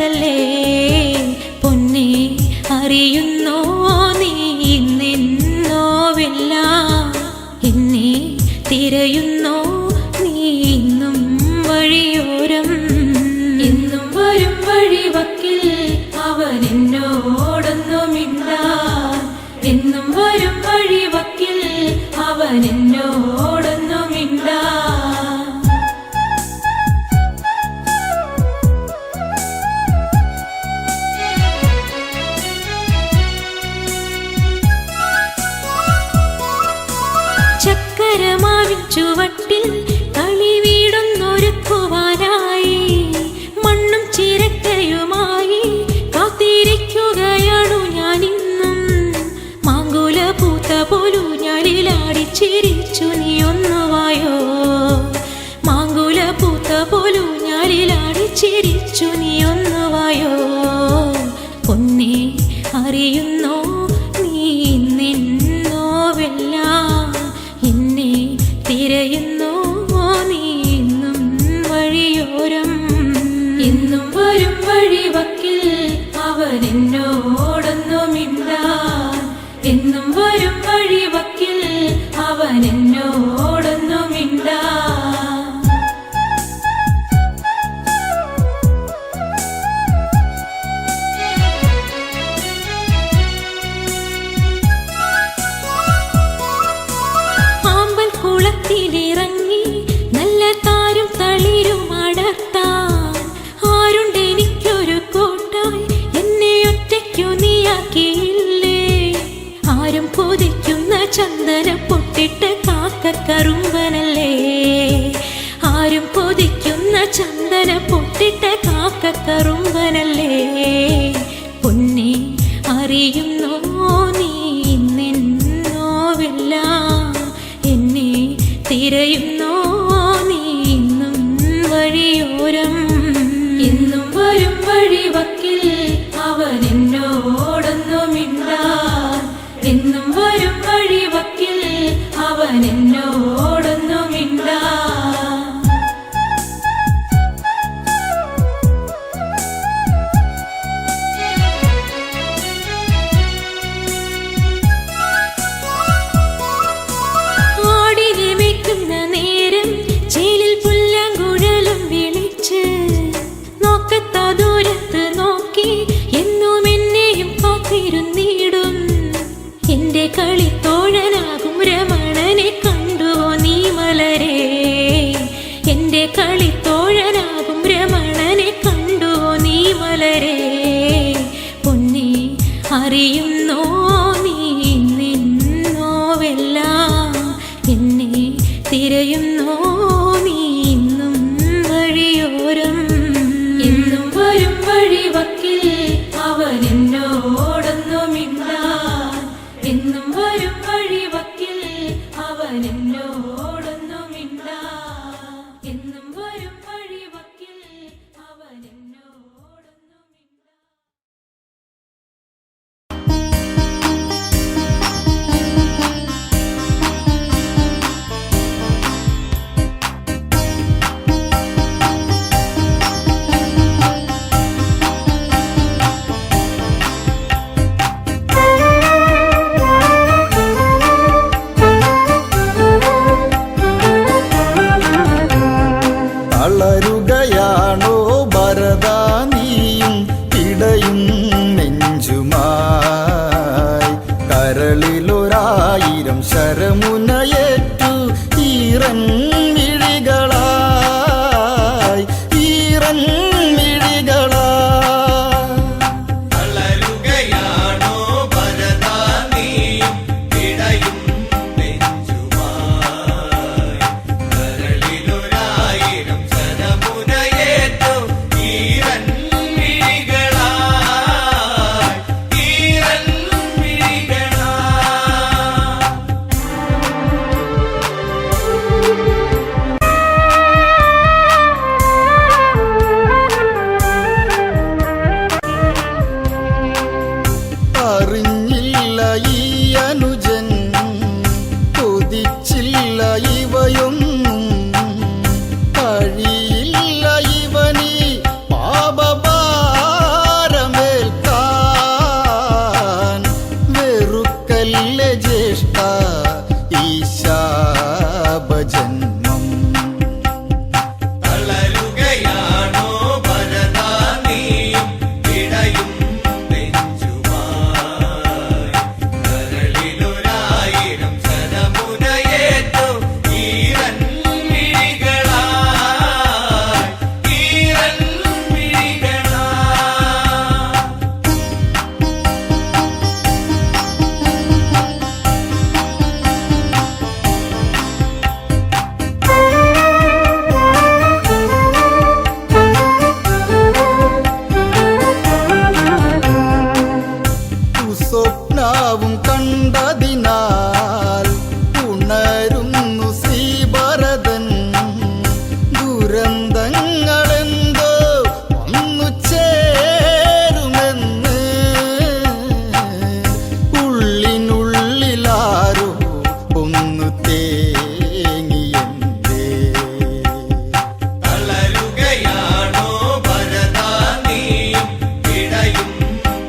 ചന്ദ്രനല്ലേ പൊന്നെ അറിയുന്നോ നീ നിന്നോവെല്ലാം എന്നെ തിരയുന്നോ നീ ഇന്നും വഴിയോരം എന്നും വരും വഴിവക്കിൽ അവൻ എന്നോടൊന്നുമിണ്ടാൻ എന്നും വരും വഴിവക്കിൽ അവൻ എന്നോടൊന്നുമിണ്ടാൻ ചക്കരമാവിൻ ചുവട്ടിൽ കളി വീടൊന്നൊരുക്കുവാനായി മണ്ണും ചിരട്ടയുമായി കാത്തിരിക്കുകയാണു ഞാനിന്നും മാങ്കുല പൂത്ത പോലൂഞ്ഞാലിലാടി ചിരിച്ചു നീ ഒന്നുവായോ മാങ്കുല പൂത്ത പോലൂഞ്ഞാലിലാടി ചിരിച്ചു നീ ഒന്നുവായോ പൊന്നെ അറിയുന്നോ നീ നിന്നോവെല്ലാം എന്നെ തിരയുന്നോ നീ ഇന്നും വഴിയോരം എന്നും വരും വഴിവക്കിൽ അവൻ എന്നോടൊന്നുമിണ്ടാൻ എന്നും വരും വഴിവക്കിൽ അവൻ എന്നോടൊന്നുമിണ്ടാൻ കുളത്തിലിറങ്ങി നല്ല താരും തളിരും അടർത്താൻ ആരുണ്ടെനിക്കൊരു കോട്ടായി എന്നെ ഒറ്റയ്ക്കു നീയാക്കിയില്ലേ ആരും കൊതിക്കുന്ന ചന്ദന പൊട്ടിട്ട് കാക്കക്കറുമ്പനല്ലേ ആരും കൊതിക്കുന്ന ചന്ദന പൊട്ടിട്ട് കാക്കക്കറുമ്പനല്ലേ പൊന്നെ അറിയുന്നോ നീ നിന്നോവെല്ലാം എന്നെ തിരയുന്നോ നീ ഇന്നും വഴിയോരം എന്നും വരും വഴിവക്കിൽ അവൻ എന്നോടൊന്നുമിണ്ടാൻ എന്നും വരും വഴിവക്കിൽ അവൻ എന്നോടൊന്നുമിണ്ടാൻ നേരം ചേലിൽ പുല്ലാങ്കുഴലും വിളിച്ച് നോക്കത്താ ദൂരത്ത് നോക്കി എന്നും എന്നെയും കാത്തിരുന്നിടും എന്റെ കളിത്തോഴനാകും രമണനെ കണ്ടുവോ നീ മലരേ എന്റെ കളിത്തോഴനാകും രമണനെ കണ്ടുവോ നീ മലരേ പൊന്നെ അറിയുന്നോ നീ നിന്നോവെല്ലാം എന്നെ തിരയുന്നോ നീ ഇന്നും വഴിയോരം എന്നും വരും വഴിവക്കിൽ അവൻ എന്നോടൊന്നുമിണ്ടാൻ എന്നും വരും വഴിവക്കിൽ അവൻ എന്നോടൊന്നുമിണ്ടാൻ എന്നും വരും വഴിവക്കിൽ അവൻ എന്നോടൊന്നുമിണ്ടാൻ രാവും കണ്ടതിനാൽ ഉണരുന്നു ശ്രീഭരതൻ. ദുരന്തങ്ങളെന്തോ വന്നു ചേരുമെന്ന് ഉള്ളിനുള്ളിലാരോ ഒന്ന് തേങ്ങിയെന്തേ. തളരുകയാണോ ഭരതാ നീയും ഇടയും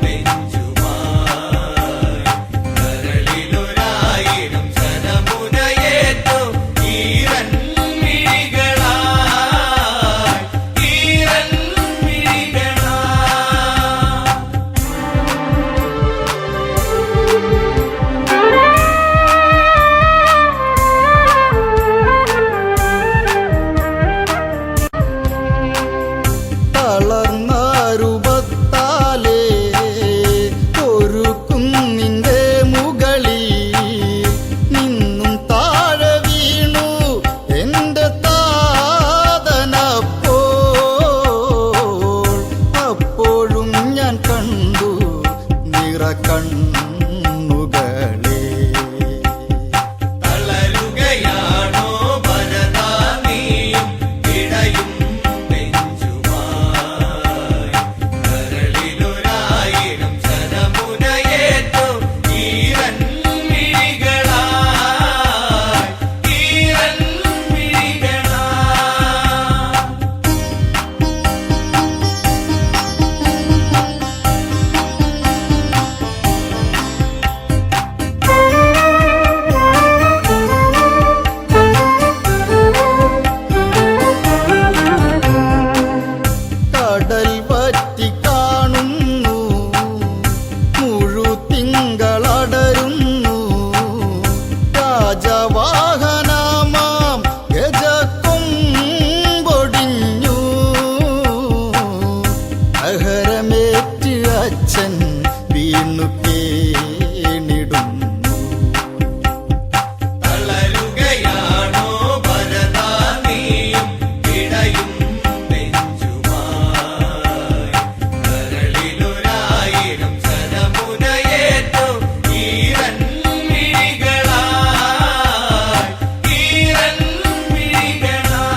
നെഞ്ചുമായി. കരളിലൊരായിരം ശരമുനയേറ്റോ ഈരൻ മിഴികളായി, ഈരൻ മിഴികളായി. തളർന്ന രൂപത്താലേ ഒരു കുന്നിന്റെ മുകളിൽ നിന്നും താഴെ വീണു എന്റെ താതനപ്പോൾ. അപ്പോഴും ഞാൻ കണ്ടു നിറകണ്ണുകളെ. തളരുകയാണോ ഭരതാ നീയും ഇടയും നെഞ്ചുമായി. കരളിലൊരായിരം ശരമുനയേറ്റോ ഈരൻ മിഴികളായി, ഈരൻ മിഴികളായി. കടൽ വറ്റി കാണുന്നു, മുഴുതിങ്കളടരുന്നു. രാജവാഹനമാം ഗജക്കൊമ്പൊടിഞ്ഞു. അഹരമേറ്റ് അച്ഛൻ വീണു കേണിടുന്നു. തളരുകയാണോ ഭരതാ നീയും ഇടയും നെഞ്ചുമായി. കരളിലൊരായിരം ശരമുനയേറ്റോ ഈരൻ മിഴികളായി, ഈരൻ മിഴികളായി.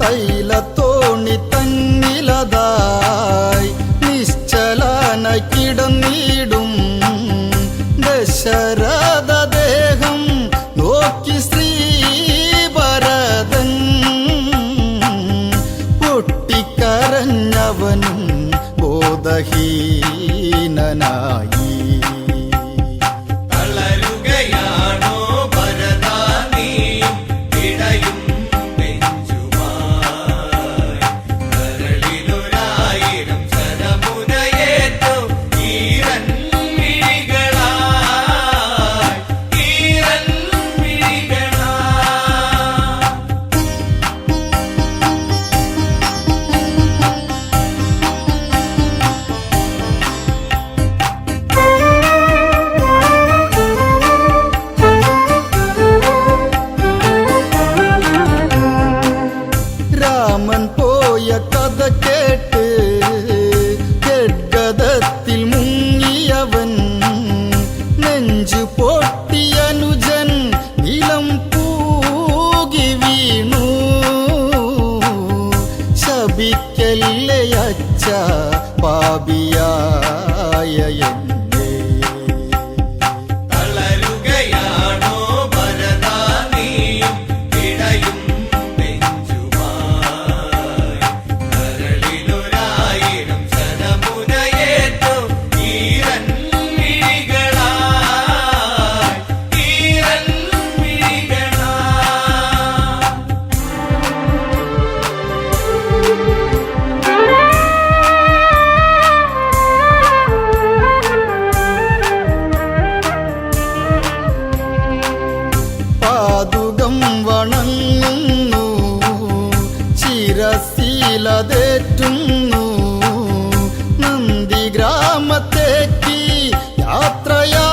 തൈലത്തോണി തന്നിലതായി നിശ്ചലനായി കിടന്നിടും ദശരഥ ദേഹം നോക്കി ശ്രീഭരതൻ. പൊട്ടിക്കരഞ്ഞവനും ബോധഹീനനായി. തളരുകയാണോ ഭരതാ നീയും ഇടയും നെഞ്ചുമായി. കരളിലൊരായിരം ശരമുനയേറ്റോ ഈരൻ മിഴികളായി, ഈരൻ മിഴികളായി. രാമൻ പോയ കഥ കേട്ട് ഗദ്ഗതത്തിൽ മുങ്ങിയവൻ. നെഞ്ചു പൊട്ടിയനുജൻ നിലം പൂകി വീണു. ശപിക്കല്ലേ അച്ഛ പാപിയായ എന്നെ. തളരുകയാണോ ഭരതാ നീയും ഇടയും നെഞ്ചുമായി. കരളിലൊരായിരം ശരമുനയേറ്റോ ഈരൻ മിഴികളായി, ഈരൻ മിഴികളായി. പാതുകം വണങ്ങുന്നു, ശിരസിലതേറ്റുന്നു. നന്ദിഗ്രാമത്തേക്ക് യാത്രയായിടുന്നു.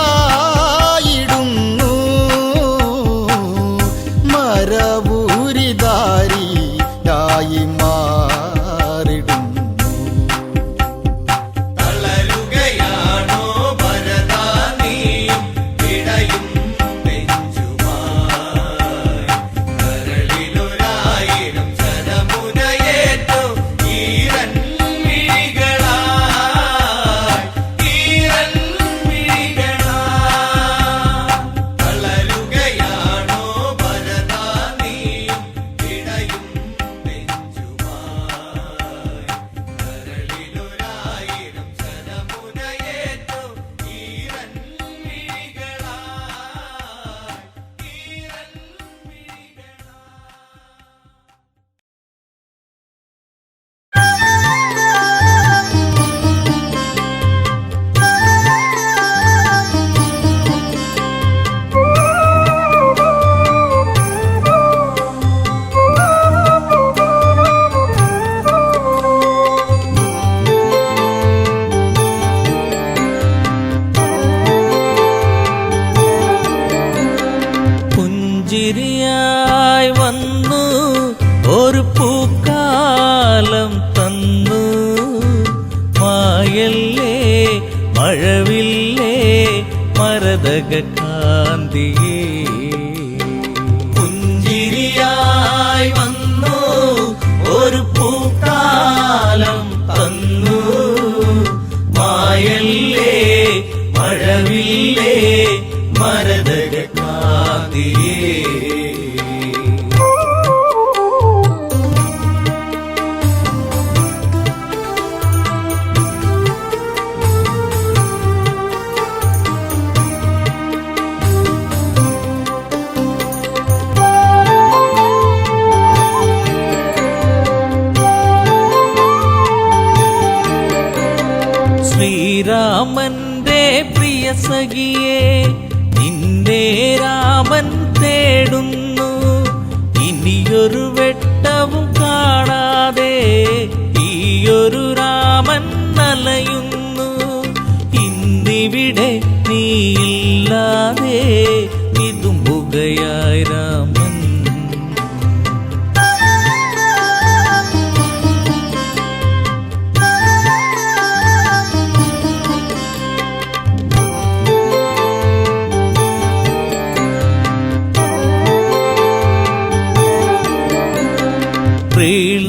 മരതക കാന്തിയേ. പുഞ്ചിരിയായി വന്നു ഒരു പൂക്കാലം തന്നു മായല്ലേ മഴവില്ലേ മരതക കാന്തിയേ. ശ്രീരാമന്റെ പ്രിയ സഖിയെ നിന്നെ രാമൻ തേടുന്നു. ഇനിയൊരു വെട്ടവും കാണാതെ ഈയൊരു രാമൻ അലയുന്നു. ഇന്നിവിടെ നീയില്ലാതെ വിതുമ്പുകയായി രാമൻ.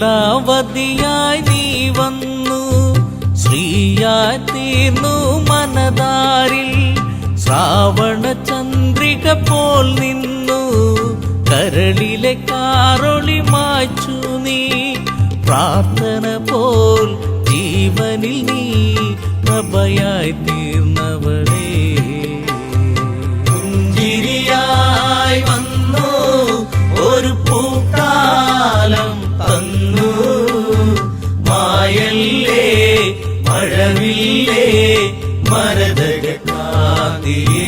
പ്രീളാവതിയായി നീ വന്നു ശ്രീയായി തീർന്നു മനതാരിൽ. ശ്രാവണ ചന്ദ്രിക പോൽ നിന്നു കരളിലെ കാറൊളി മായ്ച്ചു നീ. പ്രാർത്ഥന പോൽ ജീവനിൽ നീ പ്രഭയായി തീർന്നവളേ. പുഞ്ചിരിയായി വന്നു ഒരു പൂക്കാലം തന്നു മായല്ലേ മഴവില്ലേ മരതക കാന്തിയേ.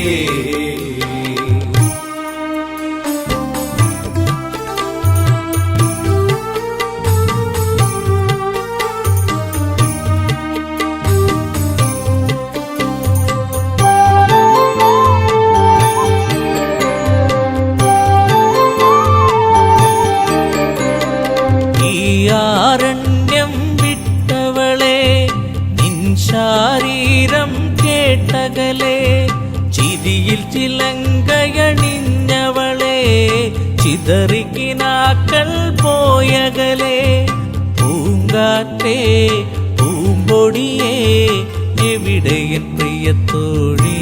ആരണ്യം വിട്ടവളെ നിൻ ശാരീരം കേട്ടകലെ. ചിരിയിൽ ചിലങ്കയണിഞ്ഞവളെ ചിതറിക്കിനാക്കൾ പോയകലെ. പൂങ്കാറ്റേ പൂമ്പൊടിയേ എവിടെയൻ പ്രിയത്തോഴി.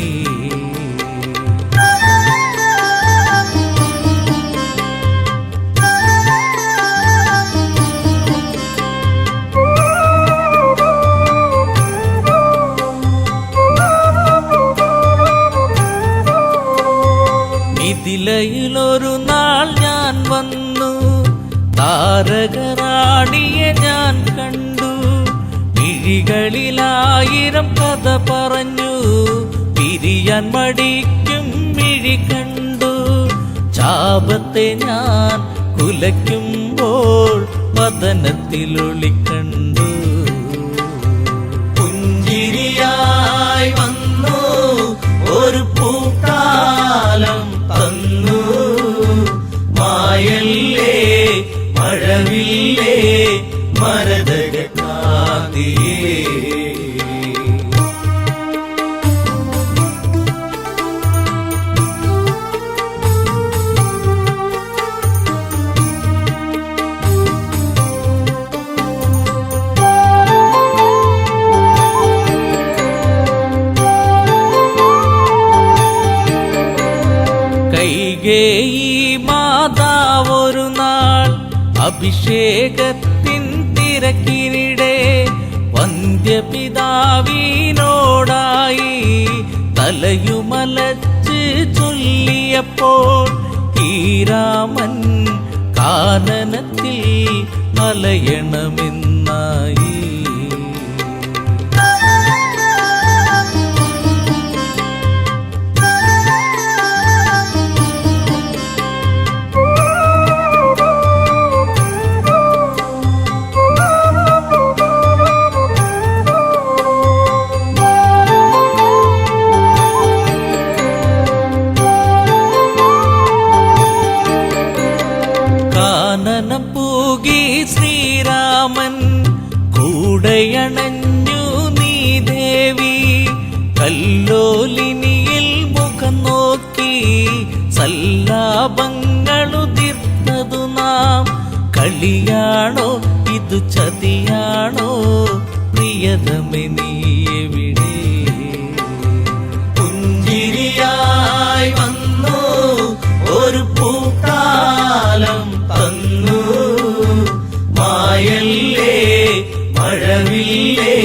മിഥിലയിലൊരു നാൾ ഞാൻ വന്നു താരകറാണിയെ ഞാൻ കണ്ടു. മിഴികളിലായിരം കഥ പറഞ്ഞു പിരിയാൻ മടിക്കും മിഴി കണ്ടു. ചാപത്തെ ഞാൻ കുലയ്ക്കുമ്പോൾ വദനത്തിലൊളി കണ്ടു. പുഞ്ചിരിയായി വന്നു ഒരു പൂക്കാലം തന്നു മായല്ലേ മഴവില്ലേ മരതക കാന്തിയേ. കൈകേയി മാതാവൊരു നാൾ അഭിഷേകത്തിൻ തിരക്കിനിടെ വന്ധ്യപിതാവിനോടായി തലയുമലച്ച് ചൊല്ലിയപ്പോൾ ഈ രാമൻ കാനനത്തിൽ അലയണമെന്നായി. സല്ലാപങ്ങളുതിർത്തതു നാം കളിയാണോ ഇതു ചതിയാണോ പ്രിയതമേ നീ എവിടെ പുഞ്ചിരിയായി വന്നു ഒരു പൂക്കാലം തന്നു മായല്ലേ മഴവില്ലേ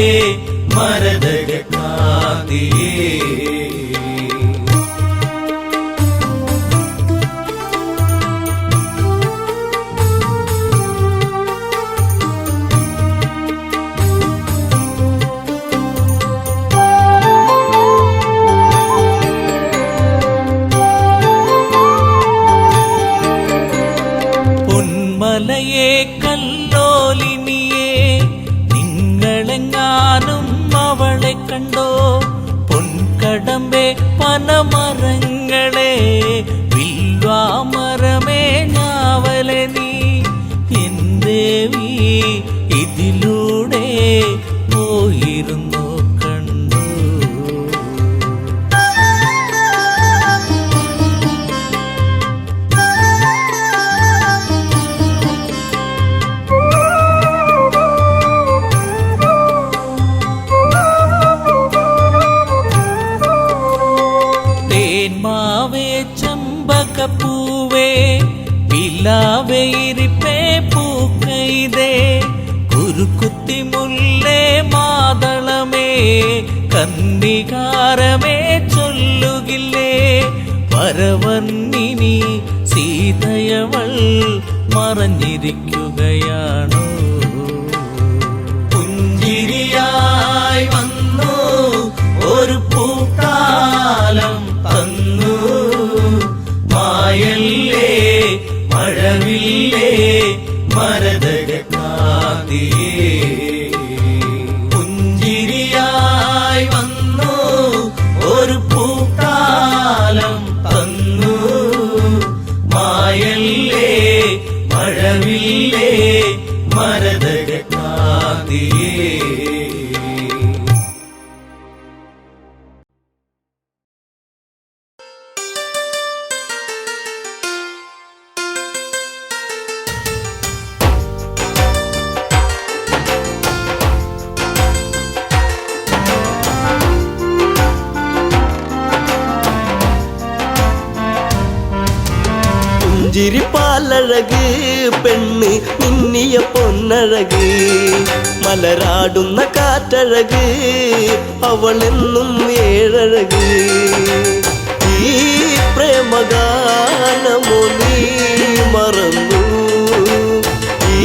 മരതക കാതിയേ പൊന്മലയെ കല്ലോലിനിയെ നിങ്ങളെങ്ങാനും അവളെ കണ്ടോ പൊൻകടമ്പെ പനമരങ്ങളെ വിൽവാമരമേ ഞാവലെ നീ എന്തേവി ഇതിലൂടെ പോയിരുന്നു കണ്ടു തേന്മാവേ ചമ്പകപ്പൂവേ പിലാവേ ഇരിപ്പേ പൂക്കൈതേ കുരുക്കുത്തി മുല്ലേ മാതളമേ കന്നികാരമേ ചൊല്ലുകില്ലേ വരവന്നിനി സീതയവൾ മറഞ്ഞിരിക്കുകയാണോ പുഞ്ചിരിയായി വന്നു ഒരു പൂക്കാലം തന്നു മായല്ലേ മഴവില്ലേ മരതക കാതിയേ പുഞ്ചിരിയായി വന്നു ഒരു പൂക്കാലം തന്നു മായല്ലേ മഴവില്ലേ മരതക കാതിയേ പുഞ്ചിരിപ്പാലഴക് പെണ്ണ് മിന്നിയ പൊന്നഴക് മലരാടുന്ന കാറ്റഴക് അവളെന്നും ഏഴഴക് ഈ പ്രേമഗാനമോ നീ മറന്നു ഈ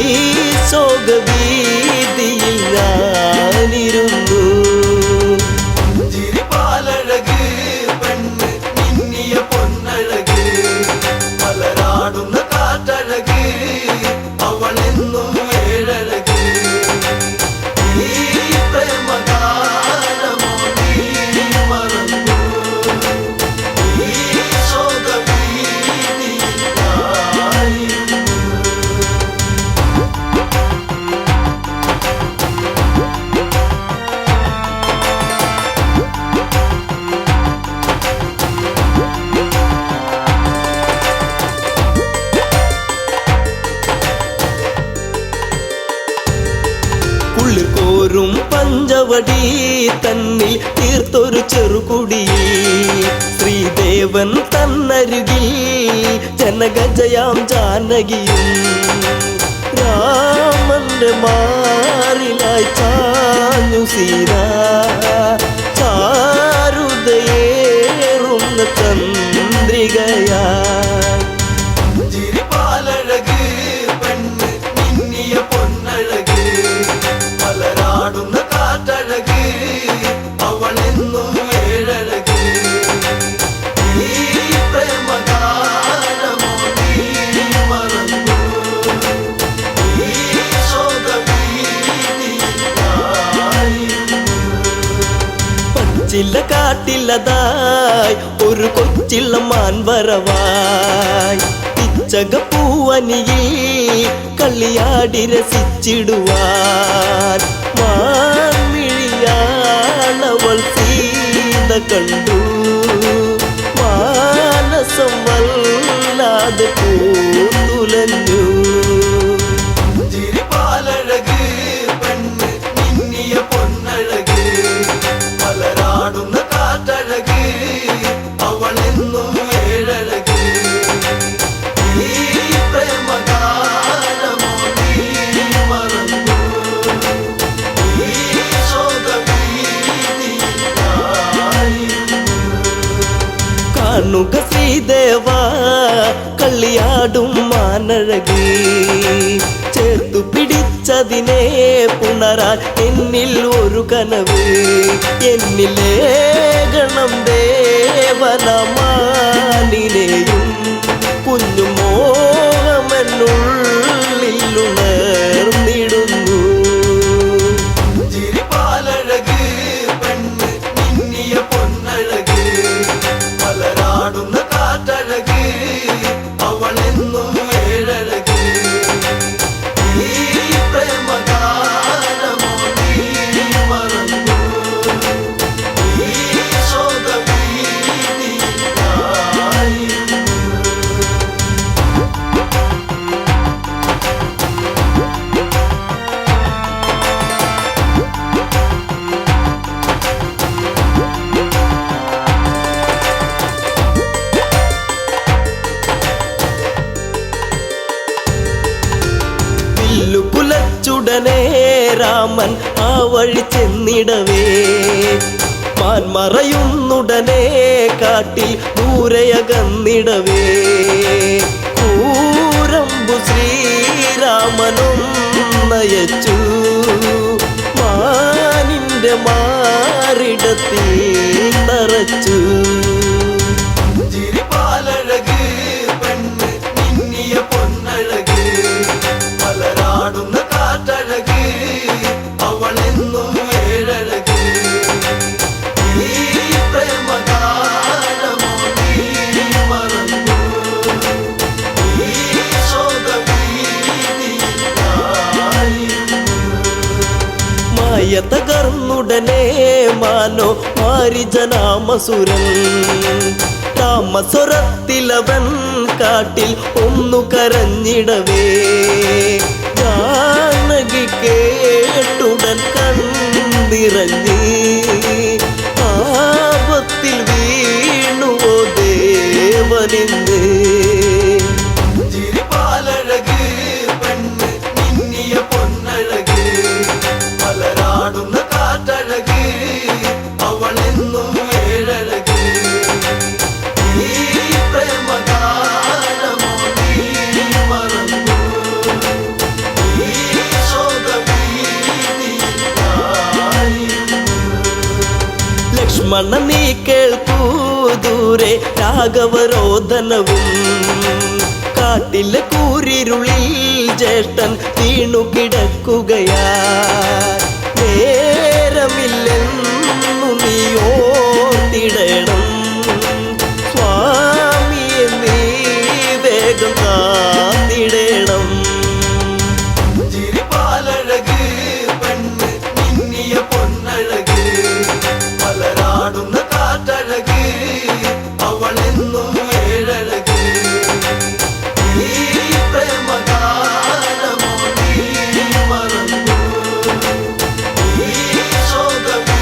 ശോകവീതിയിൽ ഞാനിരുന്നു പുഞ്ചിരിപ്പാലഴക് പെണ്ണ് മിന്നിയ പൊന്നഴക് മലരാടുന്ന കാറ്റഴക് അവളെന്നും ഏഴഴക് ഈ പ്രേമഗാനമോ നീ മറന്നു ഈ ശോകവീതിയിൽ ഞാനിരുന്നു. കോരും പഞ്ചവടി തന്നിൽ തീർത്തൊരു ചെറുകുടി ശ്രീദേവൻ തന്നരുകിൽ ജനകജയാം ജാനകിയും രാമന്റെ മാറിലായി ചാഞ്ഞു സീത ചാരുതയേറുന്ന ചന്ദ്രികയായി ചിരിപ്പാലഴക് പെണ്ണ് മിന്നിയ പൊന്നഴക് മലരാടുന്ന കാറ്റഴക് അവളെന്നും ഏഴഴക് ഈ പ്രേമഗാനമോ നീ മറന്നു ഈ ശോകവീതിയിൽ ഞാനിരുന്നു. പച്ചില കാട്ടിലതായി ഒരു കൊച്ചിള്ള മാൻവരവായി പിച്ചകപ്പൂവനിയിൽ കളിയാടി രസിച്ചിടുവാൻ മാൻമിഴിയാണവൾ സീത കണ്ടു മാനസം വല്ല കാണാതെ പൂത്തുലഞ്ഞു. ചിരിപ്പാലഴക് പെണ്ണ് മിന്നിയ പൊന്നഴക് മലരാടുന്ന കാറ്റഴക് അവളെന്നും ഏഴഴക്. ഈ പ്രേമഗാനമോ നീ മറന്നു ഈ ശോകഭീതിയായിരുന്നു. കാണുക ശ്രീദേവ കളിയാടും മാനഴകി, ചേർത്തു പിടിച്ചതിനെ പുണരാൻ എന്നിൽ ഒരു കനവ്. എന്നിലെ ഗണം ദേവനമാനിനെയും കുഞ്ഞു മോഹമെന്നുള്ളിൽ ഉണർന്നിടുന്നു. ചിരിപ്പാലഴക് പെണ്ണ് മിന്നിയ പൊന്നഴക് മലരാടുന്ന കാറ്റഴക് അവളെന്നും ഏഴഴക്. ഈ പ്രേമഗാനമോ നീ മറന്നു ഈ ശോകഭീതിയായിരുന്നു. കുലച്ചുടനെ രാമൻ ആ വഴി ചെന്നിടവേ, മാൻമറയുന്നുടനെ കാട്ടിൽ ദൂരയകന്നിടവേ. കൂരമ്പു ശ്രീരാമനും നയച്ചു മാനിന്റെ മാറിടത്തിൽ നിറച്ചു. ചിരിപ്പാലഴക് പെണ്ണ് മിന്നിയ പൊന്നഴക് മലരാടുന്ന കാറ്റഴക് അവളെന്നും ഏഴഴക്. ഈ പ്രേമഗാനമോ നീ മറന്നു ഈ ശോകഭീതിയായിരുന്നു. മായ തകർന്നുടനെ മാനോ മാരിജനാമസുരൻ, താമസ്വരത്തിലവൻ കാട്ടിൽ ഒന്നു കരഞ്ഞിടവേ. ജാനകി കേട്ടുടൻ കണ്ണിറങ്ങി, ആപത്തിൽ വീണുവോ ദേവനിന്ന്. ചിരിപ്പാലഴക് പെണ്ണ് മിന്നിയ പൊന്നഴക് മലരാടുന്ന കാറ്റഴക് അവളെന്നും ഏഴഴക്. ഈ പ്രേമഗാനമോ നീ മറന്നു ഈ ശോകഭീതിയായിരുന്നു. ലക്ഷ്മണ നീ കേൾക്കൂ ദൂരെ രാഘവരോധനവും, കാട്ടിലെ കൂരിരുളിൽ ജ്യേഷ്ഠൻ വീണു കിടക്കുകയാ. നേരമില്ലെന്നു നീ ഓർത്തിടണം, സ്വാമിയെ നീ വേഗം കാത്തിടണം. ചിരിപ്പാലഴക് പെണ്ണ് മിന്നിയ പൊന്നഴക് മലരാടുന്ന കാറ്റഴക് അവളെന്നും ഏഴഴക്. ഈ പ്രേമഗാനമോ നീ മറന്നു ഈ ശോകഭീതിയായിരുന്നു.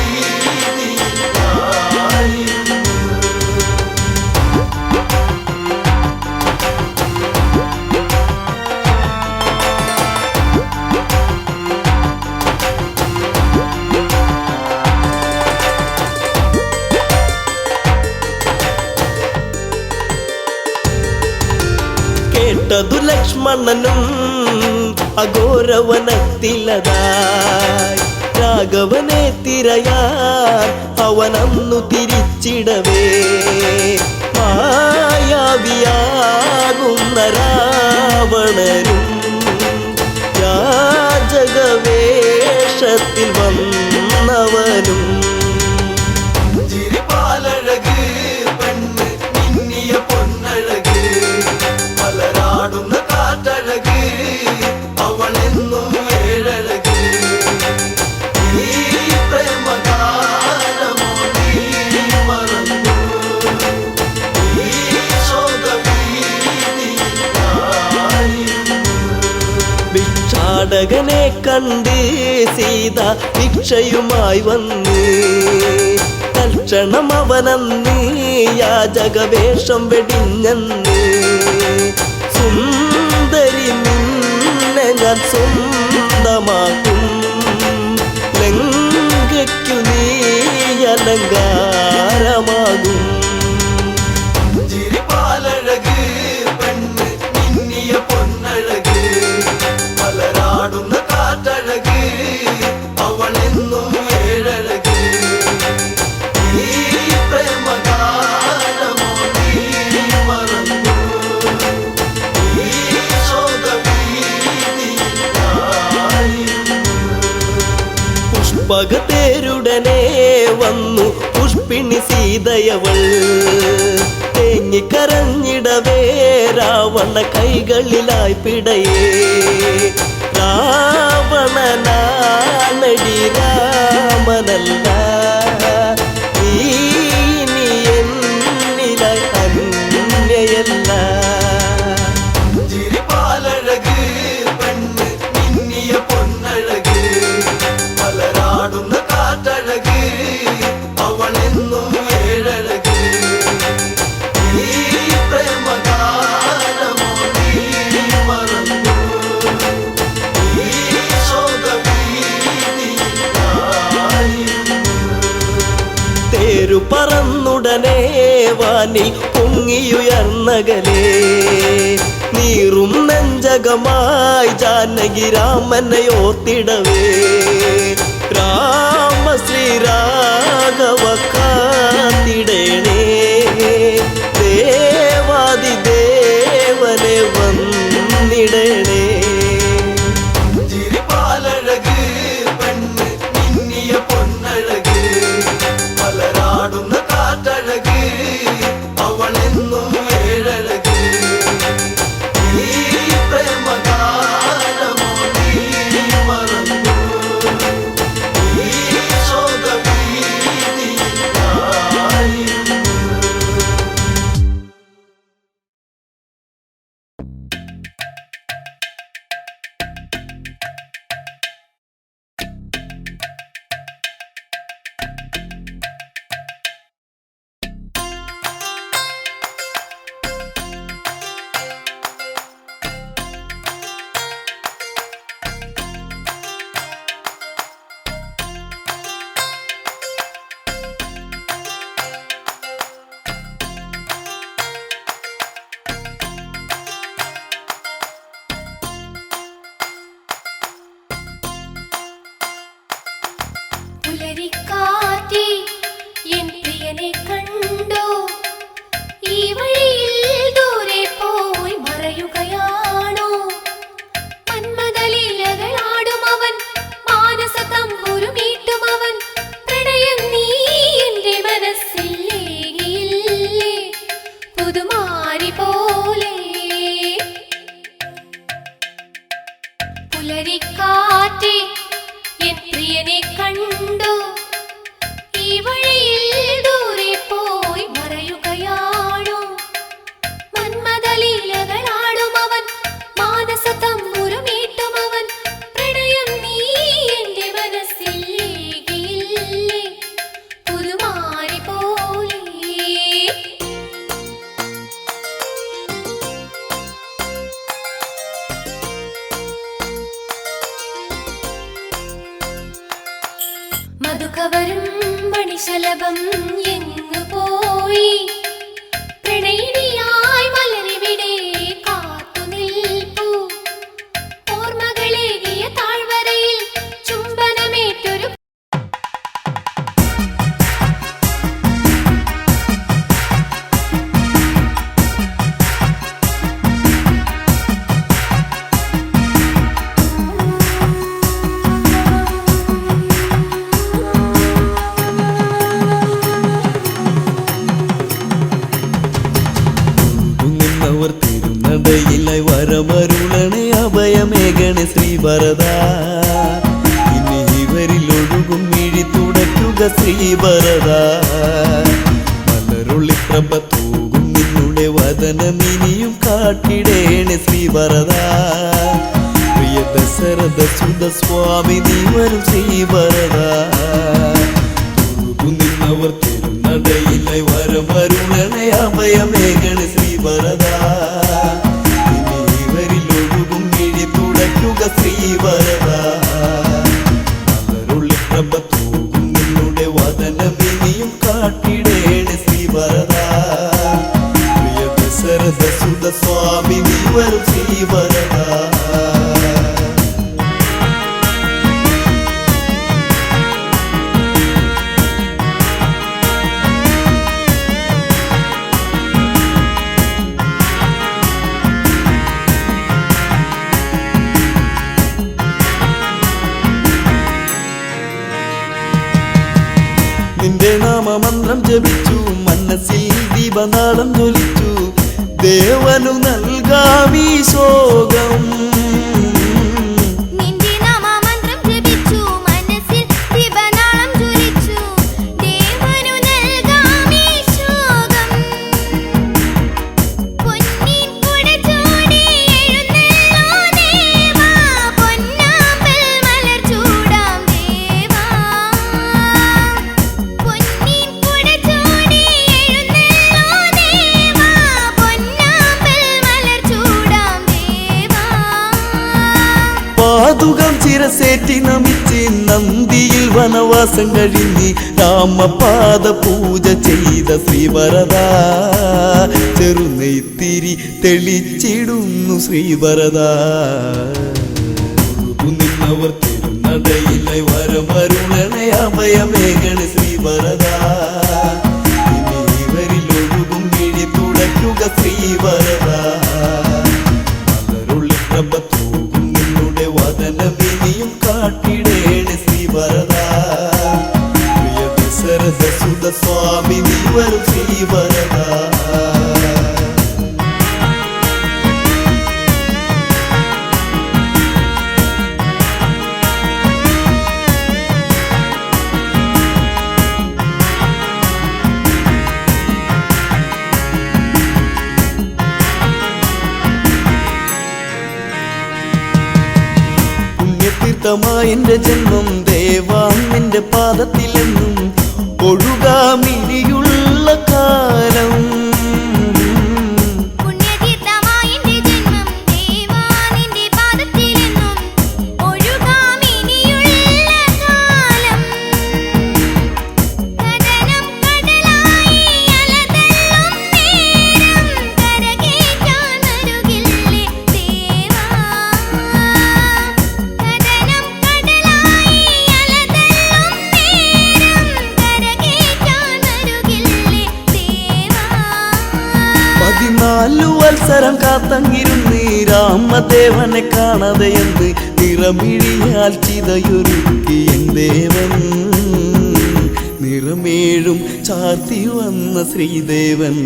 കേട്ടതു ലക്ഷ്മണനും അഘോരവനത്തിലതായി, രാഘവനെ തിരയാൻ അവനന്നു തിരിച്ചിടവേ. മായാവിയാകുന്ന രാവണനും യാചകവേഷത്തിൽ വന്നവനും. ചിരിപ്പാലഴക് പെണ്ണ് മിന്നിയ പൊന്നഴക് മലരാടുന്ന കാറ്റഴക് അവളെന്നും ഏഴഴക്. ഈ പ്രേമഗാനമോ നീ മറന്നു ഈ ശോകഭീതിയായിരുന്നു. മകനെ കണ്ട് സീത ഭിക്ഷയുമായി വന്ന് തൽക്ഷണം അവനന്ന് യാചകവേഷം വെടിഞ്ഞന്ന് സുന്ദരി നിന്നെ ഞാൻ സ്വന്തമാക്കും ലങ്കയ്ക്കു നീ അലങ്കാരമാകും ചിരിപ്പാലഴക് പെണ്ണ് മിന്നിയ പൊന്നഴക് മലരാടുന്ന കാറ്റഴക് അവളെന്നും ഏഴഴക് ഈ പ്രേമഗാനമോ നീ മറന്നു ഈ ശോകഭീതിയിലായിരുന്നു പുഷ്പകത്തേരുടനെ വന്നു പുഷ്പിണി സീതയവൾ തേങ്ങിക്കരഞ്ഞിടവേ രാവണ കൈകളിലായി പിടയേ രാവണനാണടി രാമനല്ല നീ ഇനി എന്നിലായി അന്യയല്ല ചിരിപ്പാലഴക് പെണ്ണ് മിന്നിയ പൊന്നഴക് മലരാടുന്ന കാറ്റഴക് അവളെന്നും ഏഴഴക് ഈ പ്രേമഗാനമോ നീ മറന്നു ഈ ശോകഭീതിയിലായിരുന്നു തേരു പറന്നുടനെ വാനിൽ പൊങ്ങിയുയർന്നകലേ നീറും നെഞ്ചകമായി ജാനകി രാമനെ ഓർത്തിടവേ രാമ ശ്രീരാഘവ കാത്തിടേണേ ദേവാദിദേവനെ വന്നിടണേ ചിരിപ്പാലഴക് പെണ്ണ് മിന്നിയ പൊന്നഴക് മലരാടുന്ന കാറ്റഴക് അവളെന്നും ഏഴഴക് ഈ പ്രേമഗാനമോ നീ മറന്നു ഈ ശോകഭീതിയിലായിരുന്നു പുലരിക്കാറ്റേ എൻ പ്രിയനെ കണ്ടോ ഈ വഴിയിൽ ദൂരെ പോയി മറയുകയാണോ മന്മദലീലകളാടും അവൻ മാനസ തമ്പുരുമീട്ടും അവൻ പ്രണയം നീ എന്റെ മനസ്സിൽ ഏകിയില്ലേ പുതുമാരി പോലെ പുലരിക്കാറ്റേ എൻ പ്രിയനെ കണ്ടോ ഈ വഴിയിൽ ദൂരെ പോയി മറയുകയാണോ മന്മദലീലകളാടും അവൻ മാനസ തമ്പുരുമീട്ടും അവൻ പ്രണയം നീ എന്റെ മനസ്സിൽ ഏകിയില്ലേ പുതുമാരി പോലെ മധുകവരും മണിശലഭം എങ്ങു പോയി പ്രണയിനിയായി മലരിവിടെ കാത്തു നിൽപ്പൂ ഓർമ്മകളേകിയ താഴ്വരയിൽ ചുംബനമേറ്റൊരു തിരുനടയിലായി വരമരുളണേ അഭയമേകണേ ശ്രീഭരത ഇനി ഇവരിൽ ഒഴുകും മിഴി തുടയ്ക്കുക ശ്രീഭരത മലരുള്ളി പ്രഭ തൂകും നിന്നുടെ വദനമിനിയും കാട്ടിടേണേ ശ്രീഭരത പ്രിയ ദശരഥ സുത സ്വാമി നീ വരും ശ്രീവരദ നിന്നവർ തിരുനടയിലെ വരമരുണനെ അഭയമേകണേ ശ്രീവരദ ഇവരിൽ ഒഴുകും മിഴി തുടയ്ക്കുക ശ്രീവരദ അവരുള്ളിൽ പ്രഭ തൂകും നിന്നുടെ വദനമിനിയും കാട്ടിടേണേ ശ്രീവരദ പ്രിയ ദശരഥ സുത സ്വാമി നീ വരും ശ്രീവരദ നിന്റെ നാമമന്ത്രം ജപിച്ചു മനസ്സിൽ ദീപനാളം ജ്വലിച്ചു ദേവനു നൽകാമീ ശോകം നിന്റെ നാമമന്ത്രം ജപിച്ചു മനസ്സിൽ ദീപനാളം ജ്വലിച്ചു ദേവനു നൽകാമീ ശോകം പൊന്നിൻ കുട ചൂടി എഴുന്നള്ളൂ ദേവാ പൊന്നാമ്പൽ മലർ ചൂടാം ദേവാ പൊന്നിൻ കുട ചൂടി എഴുന്നള്ളൂ ദേവാ പൊന്നാമ്പൽ മലർ ചൂടാം ദേവാ പാതുകം ചിരസേറ്റി നമിച്ച് നന്ദിയിൽ വനവാസം കഴിഞ്ഞ് രാമപാദ പൂജ ചെയ്ത ശ്രീവരദ ചെറുനെയ്ത്തിരി തെളിച്ചിടുന്നു ശ്രീവരദ നിന്നവർ തിരുനടയിലെ വരമരുണനെ അഭയമേകണേ ശ്രീവരദ ഇവരിൽ ഒഴുകും മിഴി തുടയ്ക്കുക ശ്രീവരദ അവരുള്ളിൽ പ്രഭ തൂകും നിന്നുടെ വദനമിനിയും കാട്ടിടേണേ ശ്രീവരദ പ്രിയ ദശരഥ സുത സ്വാമി നീ വരും ശ്രീവരദ പുണ്യതീർത്ഥമായെന്റെ ജന്മം ദേവാ നിന്റെ പാദത്തിലെന്നും ഒഴുകാമിനിയുള്ള കാലം പുണ്യതീർത്ഥമായ എന്റെ ജന്മം ദേവാ നിന്റെ പാദത്തിലെന്നും ഒഴുകാമിനിയുള്ള കാലം കടനം കടലായി അലതള്ളും നേരം കരകേറ്റാൻ വരുകില്ലേ ദേവാ കടനം കടലായി അലതള്ളും നേരം കരകേറ്റാൻ വരുകില്ലേ ദേവാ 14 വത്സരം കാത്തങ്ങിരുന്ന് രാമദേവനെ കാണാതെ എന്ന് നിറമിഴിയാൽ ചിതയൊരുക്കി എൻ ദേവൻ നിറമേഴും ചാർത്തി വന്ന ശ്രീദേവൻ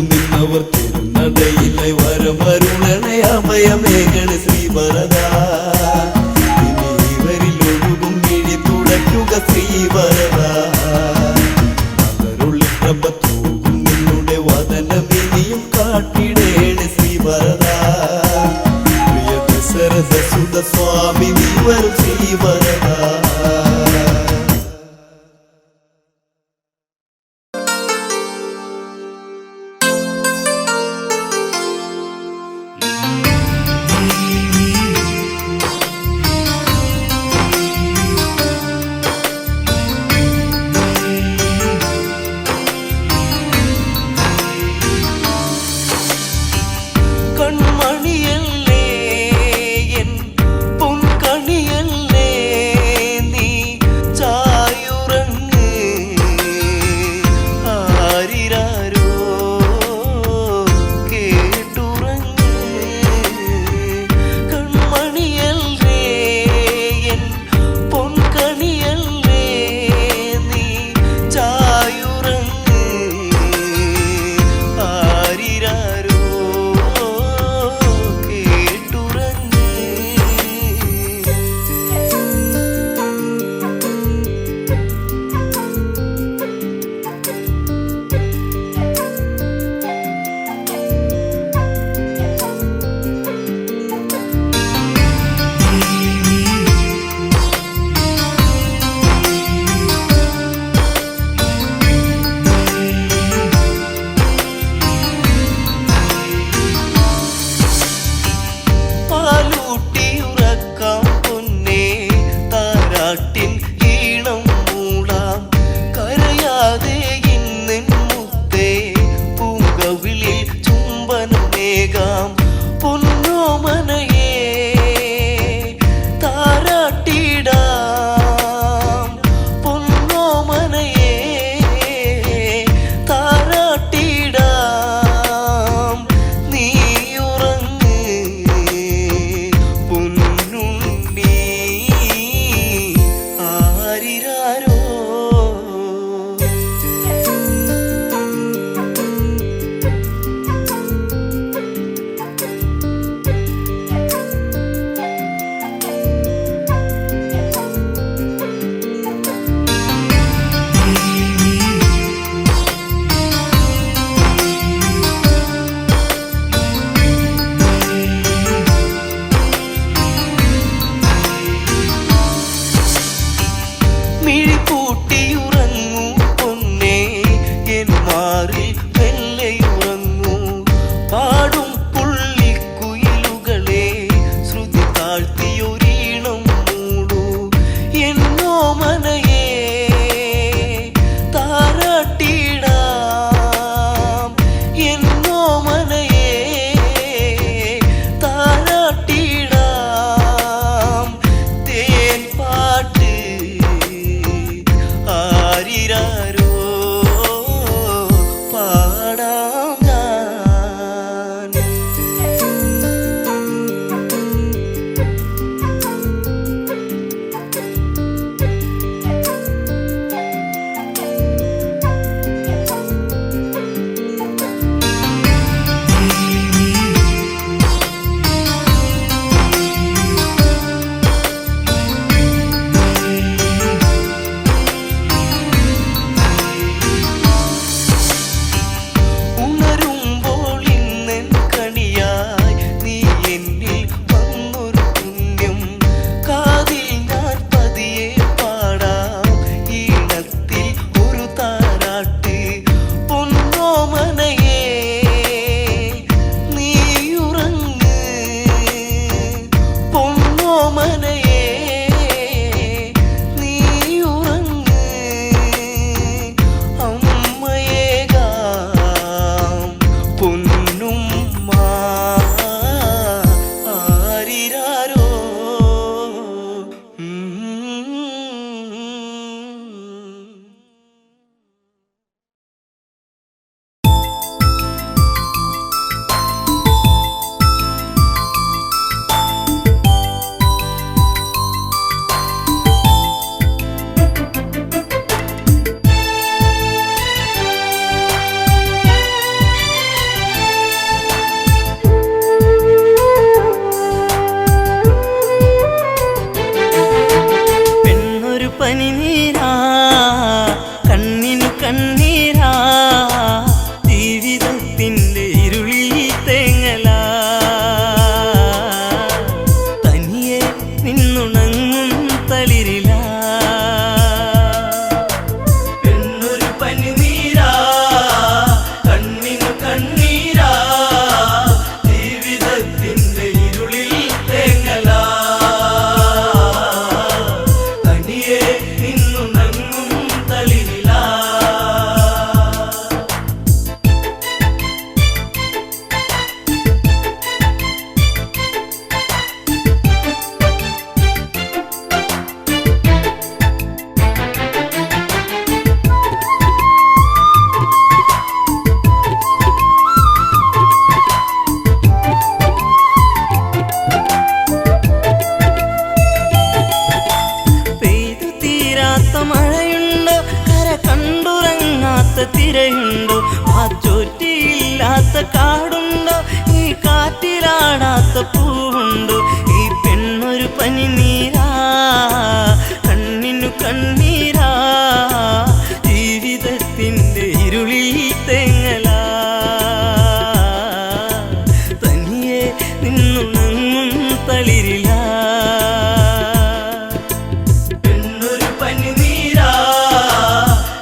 നിന്നവർ തിരുനടയിലെ വരമരുണനെ അഭയമേകണേ ശ്രീവരദ ഇവരിൽ ഒഴുകും മിഴി തുടയ്ക്കുക ശ്രീവരദ അവരുള്ളിൽ പ്രഭ തൂകും നിന്നുടെ വദനമിനിയും കാട്ടിടേണേ ശ്രീവരദ പ്രിയ ദശരഥ സുത സ്വാമി നീ വരും ശ്രീവരദ തിരയുണ്ടോ? ആച്ചോറ്റിയില്ലാത്ത കാടുണ്ടോ? ഈ കാറ്റിലാടാത്ത പൂവുണ്ടോ? ഈ പെണ്ണൊരു പനിനീരാ, കണ്ണിനു കണ്ണീരാ, ജീവിതത്തിൻ്റെ ഇരുളിൽ തേങ്ങലാ, തനിയെ നിന്നുണങ്ങും തളിരില. പെണ്ണൊരു പനിനീരാ,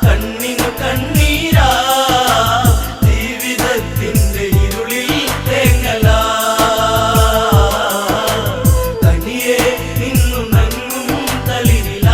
കണ്ണിനു കണ്ണീരാ, ജീവിതത്തിൻ്റെ ഇരുളിൽ തേങ്ങലാ, തനിയെ നിന്നുണങ്ങും തളിരില.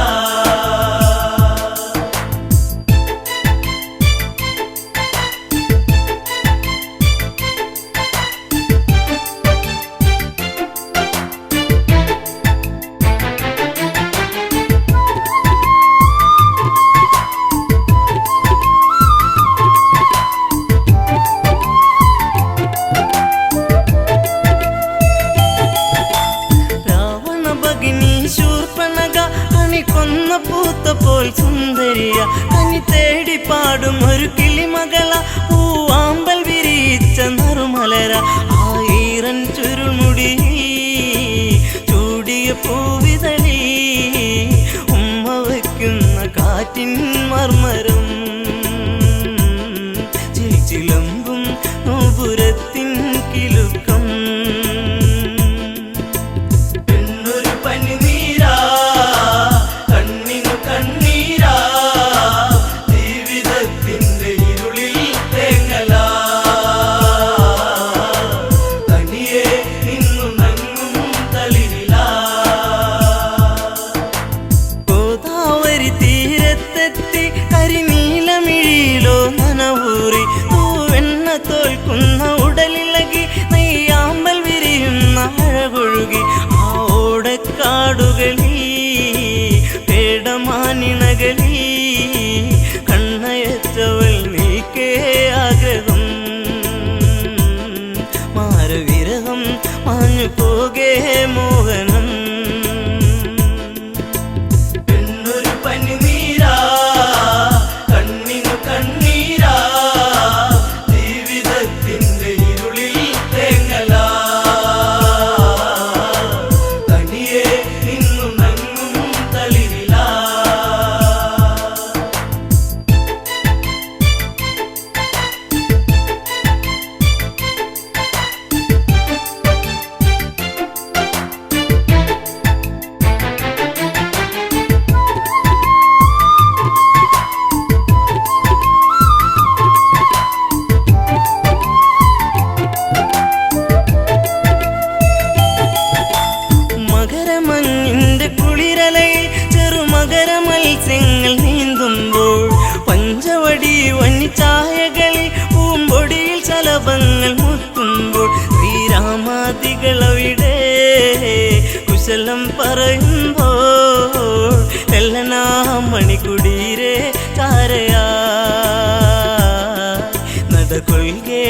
രാവണ ഭഗിനി ശൂർപ്പണഖ കണി കൊന്ന പൂത്ത പോൽ സുന്ദരിയ, കനി തേടി പാടും ഒരു കിളിമകള, പൂവാമ്പൽ വിരിയിച്ച നറുമലര, ആയിരം ചുരുൾമുടി ചൂടിയ പൂവിതളി, ഉമ്മ വയ്ക്കുന്ന കാറ്റിൻ മർമരം, ചിലമ്പും നോപുരത്തിൻ കിലുക്കം. പെണ്ണൊരു പനിനീരാ, കണ്ണിനു കണ്ണീരാ, ജീവിതത്തിൻ്റെ ഇരുളിൽ തേങ്ങലാ, തനിയെ നിന്നുണങ്ങും തളിരില. ഗോദാവരി തീരത്തെത്തി കരിനീലമിഴിയിലോ നനവൂറി, തൂവെണ്ണ തോൽക്കുന്ന ഉടലിളകി, നെയ്യാമ്പൽ വിരിയുന്ന അഴകൊഴുകി, ആ ഓടക്കാടുകളിൽ പേടമാനിണകളിൽ കണ്ണയച്ചവൾ നീക്കേ ആഗ്രഹം, മാരവിരഹം മാഞ്ഞു പോകേ മോഹനം. പെണ്ണൊരു പനിനീരാ, കണ്ണിനു കണ്ണീരാ, ജീവിതത്തിൻ്റെ ഇരുളിൽ തേങ്ങലാ, തനിയെ നിന്നുണങ്ങും തളിരില. മകരമഞ്ഞിന്റെ കുളിരലയിൽ ചെറുമകര മത്സ്യങ്ങൾ നീന്തുമ്പോൾ, പഞ്ചവടി വന്നിച്ചായകളിൽ പൂമ്പൊടിയിൽ ശലഭങ്ങൾ മുത്തുമ്പോൾ, ശ്രീരാമാദികളവിടെ കുശലം പറയുമ്പോൾ, എല്ലനാ മണിക്കുടീരെ ചാരയാ നടകൊള്ളുകേ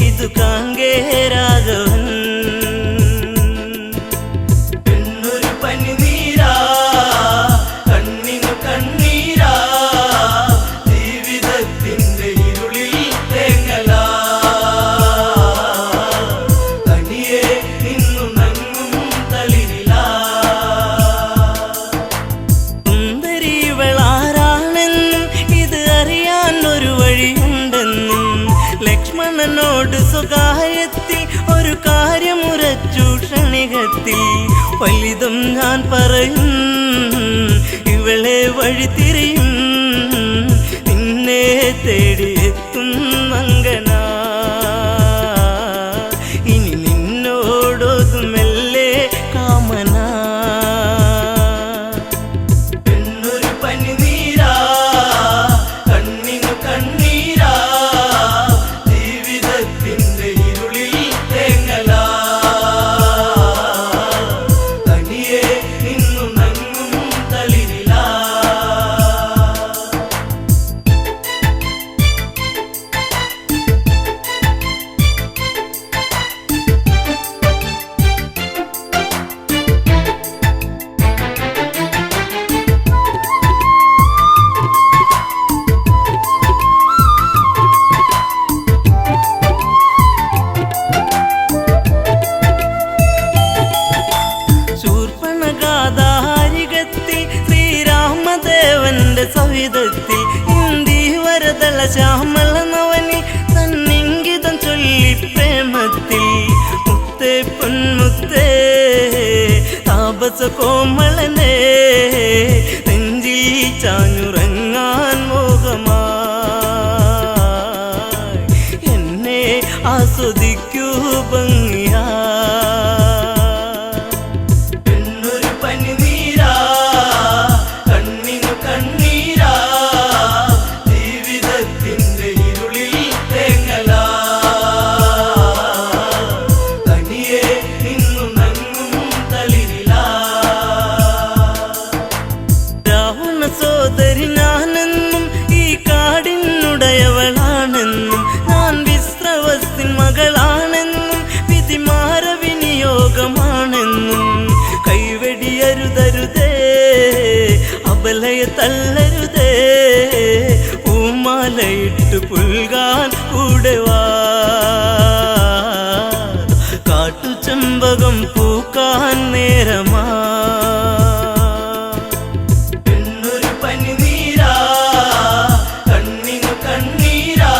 ഇതു കാങ്കേ രാഘവൻ. പെണ്ണൊരു പനിനീരാ, കണ്ണിനു കണ്ണീരാ, ജീവിതത്തിൻ്റെ ഇരുളിൽ തേങ്ങലാ, തനിയെ നിന്നുണങ്ങും തളിരില. സുന്ദരിവളാരാണെന്നും ഇത് അറിയാൻ ഒരു വഴിയുണ്ടെന്നും, ലക്ഷ്മണനോട് സ്വകാര്യത്തിൽ ഒരു കാര്യമുറച്ചു ക്ഷണികത്തിൽ, വലുതും ഞാൻ പറയും ഇവളെ വഴിതിരിയും, നിന്നെ തേടിയെത്തും അങ്കനാ, ഇനി നിന്നോടൊതുമെല്ലെ കാമനാ. പെണ്ണൊരു പനിനീരാ, കണ്ണിനു കണ്ണീരാ, ജീവിതത്തിൻ്റെ ഇരുളിൽ തേങ്ങലാ, തനിയെ നിന്നുണങ്ങും തളിരില. മാസകോമളനെ നെഞ്ചിൽ ചാഞ്ഞുറങ്ങാൻ മോഹമായി എന്നെ ആസ്വദിക്കൂ ഭംഗിയാ എന്നൊരു പനിനീരാ കണ്ണിനു കണ്ണീരാ ജീവിതത്തിന്റെ ഇരുളിൽ തേങ്ങലാ തനിയെ നിന്നു നങ്ങും തളിരിലാ രാവണ സോദരി ഞാനെന്നും ഈ കാടിനുടയവളാണെന്നും ഞാൻ വിശ്രവസ്തിൻ മകളാണെന്നും വിധിമാര വിനിയോഗമാണെന്നും കൈവെടിയരുതരുതേ അബലയെ തള്ളരുതേ പൂമാലയിട്ട് പുൽകാൻ കൂടെ വാ കാട്ടുചെമ്പകം പൂക്കാൻ നേരമാ എന്നൊരു പനിനീരാ കണ്ണിനു കണ്ണീരാ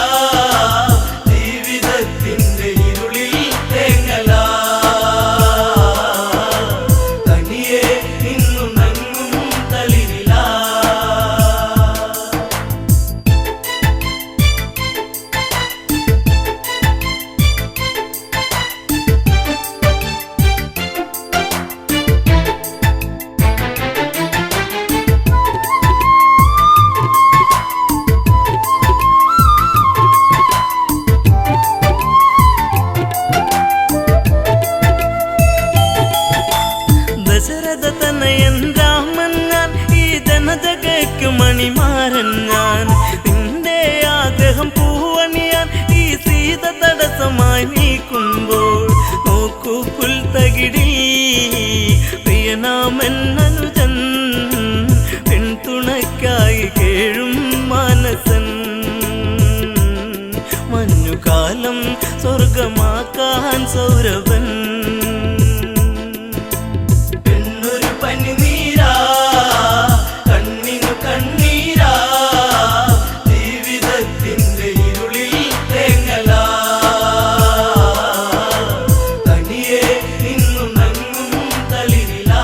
ജീവിതത്തിന്റെ ഇരുളിൽ തേങ്ങലാ തനിയെ നിന്നു നങ്ങും തളിരിലാ ദശരഥ തനയൻ രാമൻ ഞാൻ ഈ ജനജഗയ്ക്കു മണിമാരൻ ഞാൻ നിന്റെ ആഗ്രഹം പൂവണിയാൻ ഈ സീത തടസ്സമായി നീക്കുമ്പോൾ നോക്കൂ പുൽത്തകിടി പ്രിയനാമെന്നനുജൻ പിന്തുണയ്ക്കായി കേഴും മാനസൻ മഞ്ഞുകാലം സ്വർഗമാക്കാൻ സൗരഭൻ എന്നൊരു പനിനീരാ കണ്ണിനു കണ്ണീരാ ജീവിതത്തിന്റെ ഇരുളിൽ തേങ്ങലാ തനിയെ നിന്നു നങ്ങും തളിരിലാ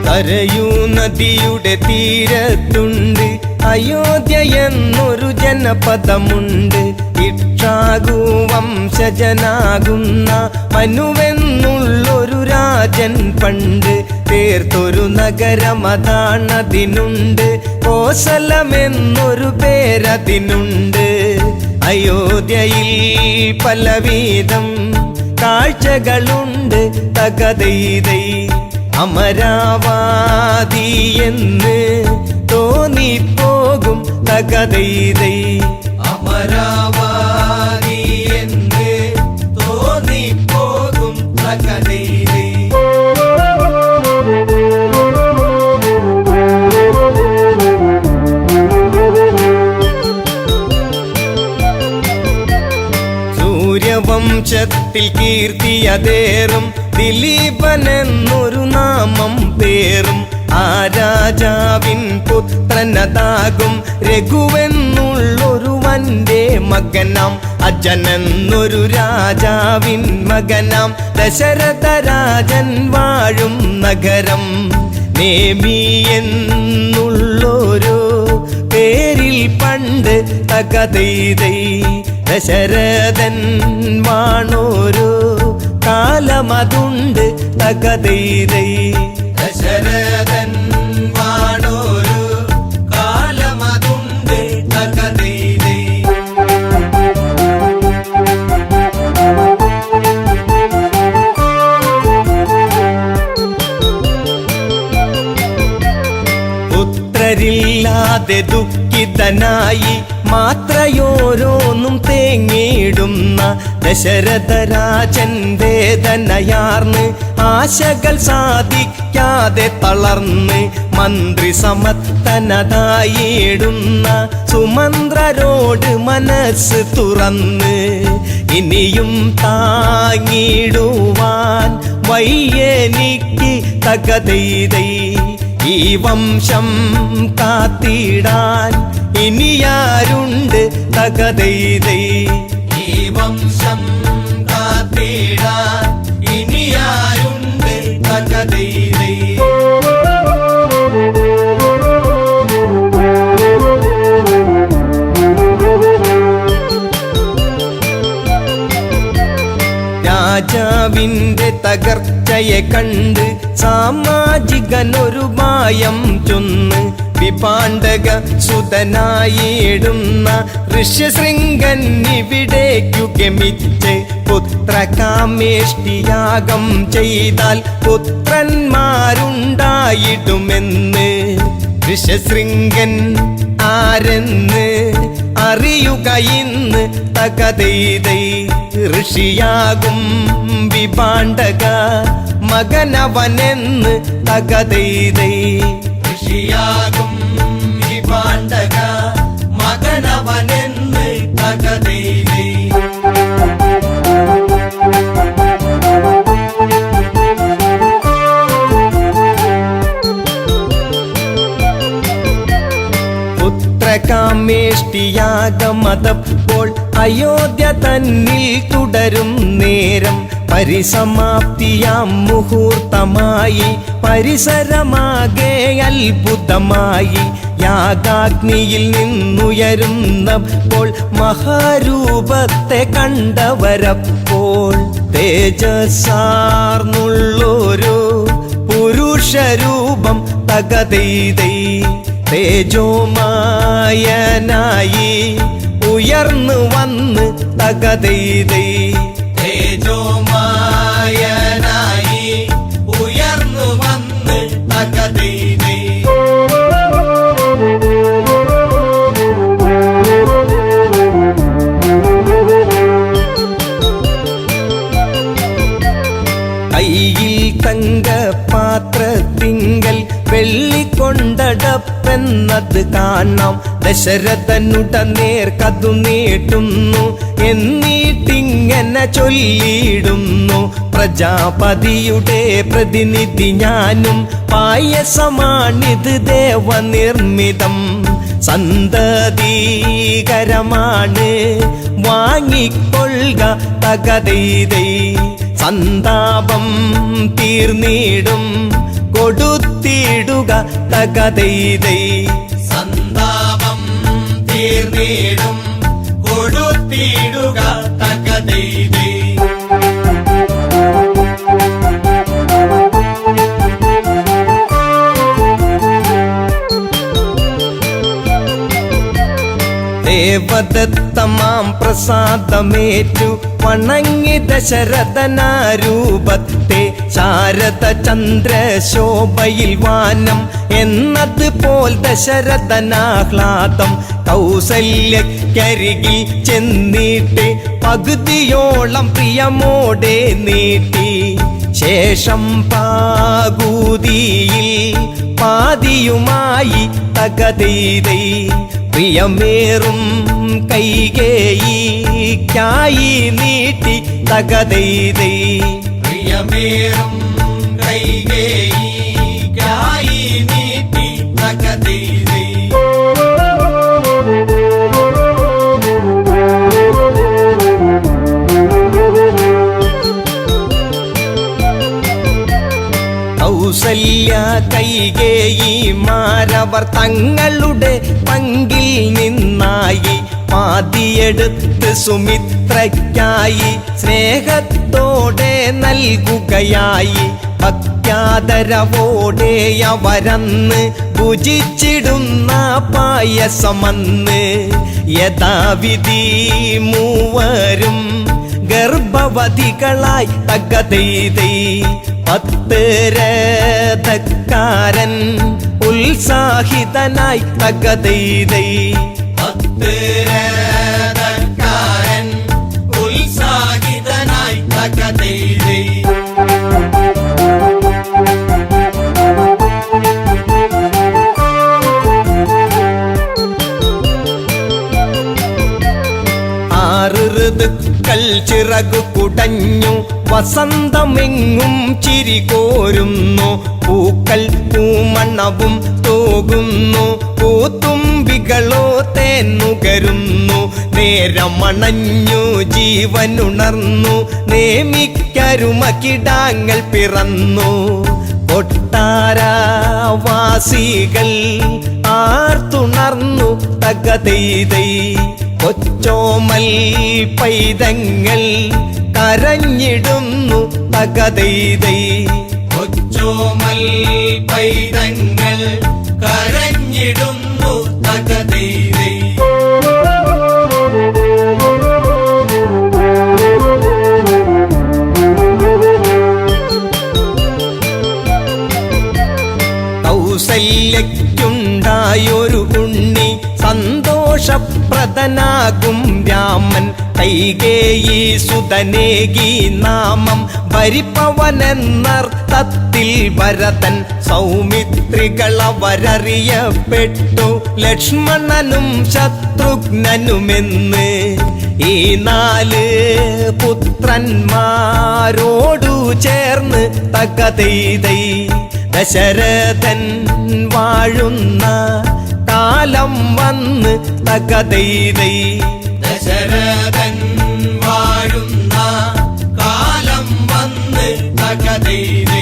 കരയൂ നദിയുടെ തീരത്തുണ്ട് അയോധ്യ എന്നൊരു ജനപദമുണ്ട് ഇക്ഷാകു വംശജനാകുന്ന മനുവെന്നുള്ളൊരു രാജൻ പണ്ട് തീർത്തൊരു നഗരമതാണതിനുണ്ട് കോസലമെന്നൊരു പേരതിനുണ്ട് അയോധ്യയിൽ പലവിധം കാഴ്ചകളുണ്ട് തകതൈതൈ അമരാവാതി എന്ന് തോന്നിപ്പോകും തകതൈതൈ അമരാവാതി എന്ന് തോന്നിപ്പോകും തകതൈതൈ സൂര്യവംശത്തിൽ കീർത്തിയതേറും ദിലീപനെന്നൊരു നാമം പേറും ആ രാജാവിൻ പുത്രനതാകും രഘുവെന്നുള്ളൊരുവന്റെ മകനാം അജനെന്നൊരു രാജാവിൻ മകനാം ദശരഥ രാജൻ വാഴും നഗരം നേമി എന്നുള്ളൊരു പേരിൽ പണ്ട് തകതൈതൈ ദശരഥൻ വാണോരു കാലമതുണ്ട് തകതൈതൈ ദശരഥൻ വാണോരു കാലമതുണ്ട് തകതൈതൈ പുത്രരില്ലാതെ ദുഃഖിതനായി മാത്രയോരോന്നും തേങ്ങിയിടുന്ന ദശരഥരാജൻ വേദനയാർന്ന് ആശകൾ സാധിക്കാതെ തളർന്ന് മന്ത്രി സമത്തനതായിടുന്ന സുമന്ത്രരോട് മനസ്സ് തുറന്ന് ഇനിയും താങ്ങിടുവാൻ വയ്യെനിക്ക് തകതൈതൈ ഈ വംശം കാത്തിടാൻ ഇനിയാരുണ്ട് തകതൈതൈ ഈ വംശം കാത്തിടാൻ ഇനിയാരുണ്ട് തകതൈതൈ രാജാവിന്റെ തകർച്ചയെ കണ്ട് സാമാജികനൊരു മായം ചൊന്ന് വിപാണ്ഡക സുതനായിടുന്ന ഋഷ്യശൃംഗൻ ഇവിടേക്കു ഗമിച്ച് പുത്രകാമേഷ്ടിയാഗം ചെയ്താൽ പുത്രന്മാരുണ്ടായിടുമെന്ന് ഋഷ്യശൃംഗൻ ആരെന്ന് അറിയുക ഇന്ന് തകതൈതൈ ഋഷിയാകും വിപാണ്ഡക മകനവനെന്ന് തകതൈതൈ ഋഷിയാകും വിപാണ്ഡക മകനവനെന്ന് തകതൈതൈ പുത്രകാമേഷ്ടിയാഗമതപ്പോൾ അയോധ്യ തന്നിൽ തുടരും നേരം പരിസമാപ്തിയാം മുഹൂർത്തമായി പരിസരമാകെ അത്ഭുതമായി യാഗാഗ്നിയിൽ നിന്നുയരുന്നപ്പോൾ മഹാരൂപത്തെ കണ്ടവരപ്പോൾ തേജസ്സാർന്നുള്ളൊരു പുരുഷരൂപം തകതൈതൈ തേജോമായനായി ഉയർന്നു വന്ന് തകതൈതൈ തേജോമായനായി ഉയർന്നു വന്ന് തകതൈതൈ കയ്യിൽ തങ്കപാത്രത്തിങ്കൽ വെള്ളിക്കൊണ്ടടപ്പെന്നത് കാണാം ദശരഥനുടനേർ കതു നീട്ടുന്നു എന്നിട്ടിങ്ങനെ ചൊല്ലിയിടുന്നു പ്രജാപതിയുടെ പ്രതിനിധി ഞാനും പായസമാണിത് ദേവനിർമ്മിതം സന്തതീകരമാണ് വാങ്ങിക്കൊള്ളുക തകതൈതൈ സന്താപം തീർന്നിടും കൊടുത്തിടുക തകതൈതൈ സന്താപം തീർന്നിടും കൊടുത്തിടുക തകതൈതൈ ദേവദത്തമാം പ്രസാദമേറ്റു വണങ്ങി ദശരഥനാരൂപത്തെ ശാരദ ചന്ദ്രശോഭയിൽ വാനം എന്നതുപോൽ ദശരഥനാഹ്ലാദം കൗസല്യക്കരികിൽ ചെന്നിട്ട് പകുതിയോളം പ്രിയമോടെ നീട്ടി ശേഷം പാകൂതിയിൽ പാതിയുമായി തകതൈതൈ പ്രിയമേറും കൈകേയിക്കായി നീട്ടി തകതൈതൈ പ്രിയമേറും കൈകേയിക്കായി നീട്ടി തകതൈതൈ കൗസല്യ കൈകേയിമാരവർ തങ്ങളുടെ പങ്കിൽ നിന്നായി പാതിയെടുത്ത് സുമിത്രയ്ക്കായി സ്നേഹത്തോടെ നൽകുകയായി ഭക്ത്യാദരവോടെ അവരന്ന് ഭുജിച്ചിടുന്ന പായസമന്ന് യഥാവിധി മൂവരും ഗർഭവതികളായി തകതൈതൈ 10 രഥക്കാരൻ ഉത്സാഹിതനായി തകതൈതൈ 10 ഉത്തരകാരൻ ഉത്സാഹിതനായി തകതൈതൈ. ആറ് ഋതുക്കൾ ചിറകു കുടഞ്ഞു വസന്തമെങ്ങും ചിരി കോരുന്നു പൂക്കൾ പൂമണ്ണവും തൂകുന്നു പൂത്തുമ്പികളോ തേന്നുകരുന്നു നേരമണഞ്ഞു ജീവനുണർന്നു നേമിക്കരുമകിടാങ്ങൾ പിറന്നു കൊട്ടാരവാസികൾ ആർത്തുണർന്നു തകതൈതൈ കൊച്ചോമൽ പൈതങ്ങൾ കരഞ്ഞിടുന്നു തകതൈതൈ കൊച്ചോമൽ പൈതങ്ങൾ കരഞ്ഞിടുന്നു തകതൈതൈ. കൗസല്യയ്ക്കുണ്ടായൊരു ഉണ്ണി സന്തോഷപ്രദനാകും രാമൻ കൈകേയി സുതനേകി നാമം ഭരിപ്പവനെന്നർത്ഥത്തിൽ ഭരതൻ സൗമിത്രികളവരറിയപ്പെട്ടു ലക്ഷ്മണനും ശത്രുഘ്നനുമെന്ന് ഈ 4 പുത്രന്മാരോടു ചേർന്ന് തകതൈതൈ ദശരഥൻ വാഴുന്ന കാലം വന്ന് തകതൈതൈ ദശരഥൻ വാഴുന്ന കാലം വന്ന് തകതൈതൈ.